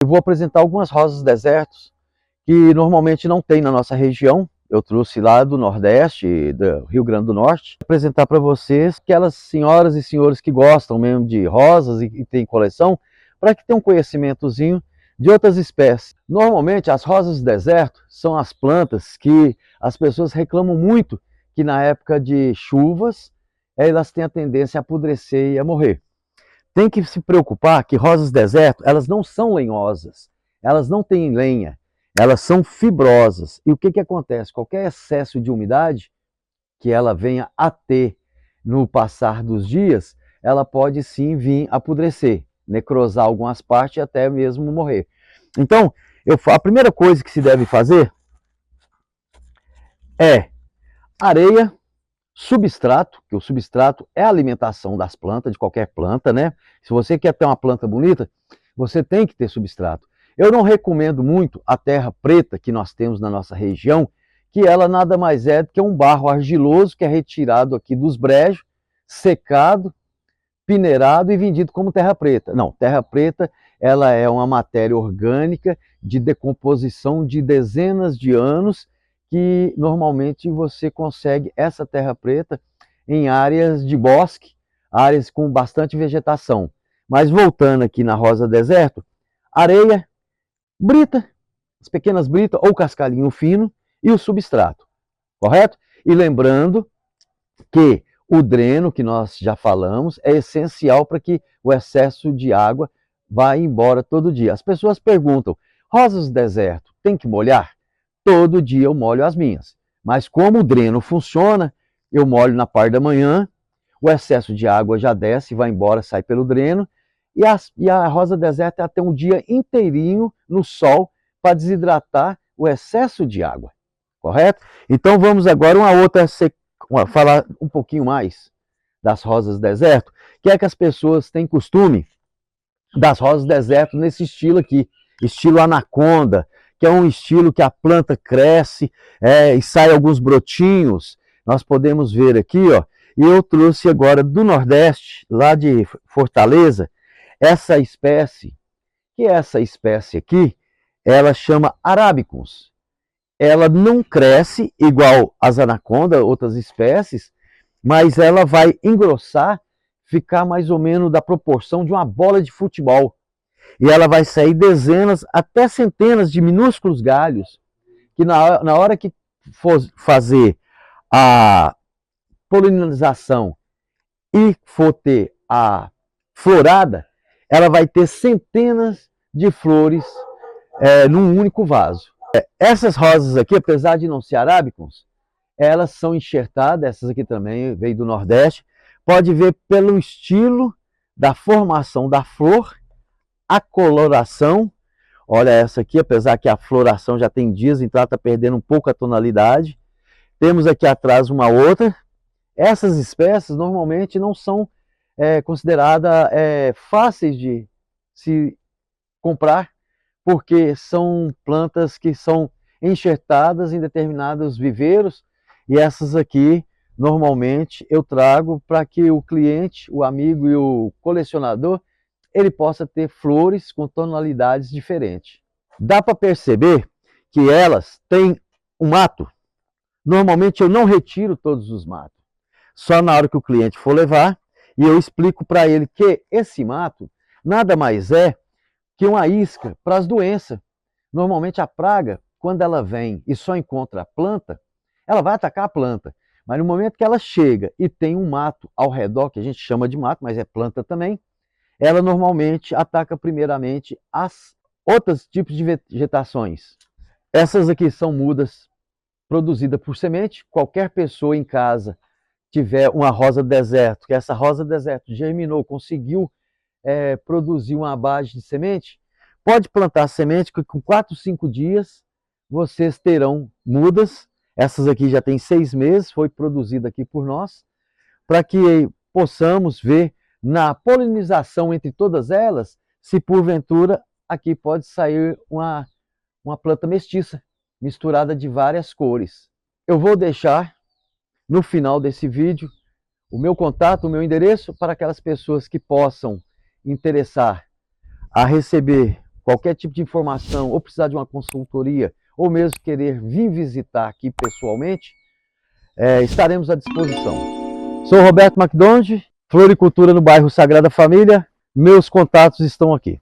Eu vou apresentar algumas rosas desertos que normalmente não tem na nossa região. Eu trouxe lá do Nordeste, do Rio Grande do Norte, apresentar para vocês aquelas senhoras e senhores que gostam mesmo de rosas e tem coleção, para que tenham um conhecimentozinho de outras espécies. Normalmente as rosas do deserto são as plantas que as pessoas reclamam muito que na época de chuvas elas têm a tendência a apodrecer e a morrer. Tem que se preocupar que rosas do deserto, elas não são lenhosas, elas não têm lenha, elas são fibrosas. E o que acontece? Qualquer excesso de umidade que ela venha a ter no passar dos dias, ela pode sim vir apodrecer, necrosar algumas partes e até mesmo morrer. Então, a primeira coisa que se deve fazer é areia, substrato, que o substrato é a alimentação das plantas, de qualquer planta, né? Se você quer ter uma planta bonita, você tem que ter substrato. Eu não recomendo muito a terra preta que nós temos na nossa região, que ela nada mais é do que um barro argiloso que é retirado aqui dos brejos, secado, peneirado e vendido como terra preta. Não, terra preta, ela é uma matéria orgânica de decomposição de dezenas de anos, que normalmente você consegue essa terra preta em áreas de bosque, áreas com bastante vegetação. Mas voltando aqui na rosa deserto, areia, brita, as pequenas britas ou cascalhinho fino e o substrato, correto? E lembrando que o dreno, que nós já falamos, é essencial para que o excesso de água vá embora todo dia. As pessoas perguntam, rosas do deserto, tem que molhar? Todo dia eu molho as minhas. Mas como o dreno funciona, eu molho na parte da manhã, o excesso de água já desce, vai embora, sai pelo dreno, e a rosa deserta tem um dia inteirinho no sol para desidratar o excesso de água, correto? Então vamos agora falar um pouquinho mais das rosas deserto, que é que as pessoas têm costume das rosas deserto nesse estilo aqui, estilo anaconda, que é um estilo que a planta cresce e sai alguns brotinhos. Nós podemos ver aqui, ó, e eu trouxe agora do Nordeste, lá de Fortaleza, essa espécie, que essa espécie aqui, ela chama Arabicus. Ela não cresce igual as anacondas, outras espécies, mas ela vai engrossar, ficar mais ou menos da proporção de uma bola de futebol. E ela vai sair dezenas, até centenas de minúsculos galhos, que na hora que for fazer a polinização e for ter a florada, ela vai ter centenas de flores num único vaso. Essas rosas aqui, apesar de não ser arábicas, elas são enxertadas, essas aqui também veio do Nordeste, pode ver pelo estilo da formação da flor, a coloração. Olha essa aqui, apesar que a floração já tem dias, então ela está perdendo um pouco a tonalidade. Temos aqui atrás uma outra. Essas espécies normalmente não são consideradas fáceis de se comprar, porque são plantas que são enxertadas em determinados viveiros, e essas aqui normalmente eu trago para que o cliente, o amigo e o colecionador, ele possa ter flores com tonalidades diferentes. Dá para perceber que elas têm um mato. Normalmente eu não retiro todos os matos, só na hora que o cliente for levar, e eu explico para ele que esse mato nada mais é que uma isca para as doenças. Normalmente a praga, quando ela vem e só encontra a planta, ela vai atacar a planta. Mas no momento que ela chega e tem um mato ao redor, que a gente chama de mato, mas é planta também, ela normalmente ataca primeiramente as outros tipos de vegetações. Essas aqui são mudas produzidas por semente. Qualquer pessoa em casa tiver uma rosa deserto, que essa rosa deserto germinou, conseguiu produzir uma base de semente, pode plantar semente que com 4, 5 dias vocês terão mudas. Essas aqui já tem 6 meses, foi produzida aqui por nós, para que possamos ver na polinização entre todas elas, se porventura aqui pode sair uma planta mestiça, misturada de várias cores. Eu vou deixar no final desse vídeo o meu contato, o meu endereço, para aquelas pessoas que possam interessar a receber qualquer tipo de informação, ou precisar de uma consultoria, ou mesmo querer vir visitar aqui pessoalmente, estaremos à disposição. Sou Roberto McDonald, Floricultura no bairro Sagrada Família, meus contatos estão aqui.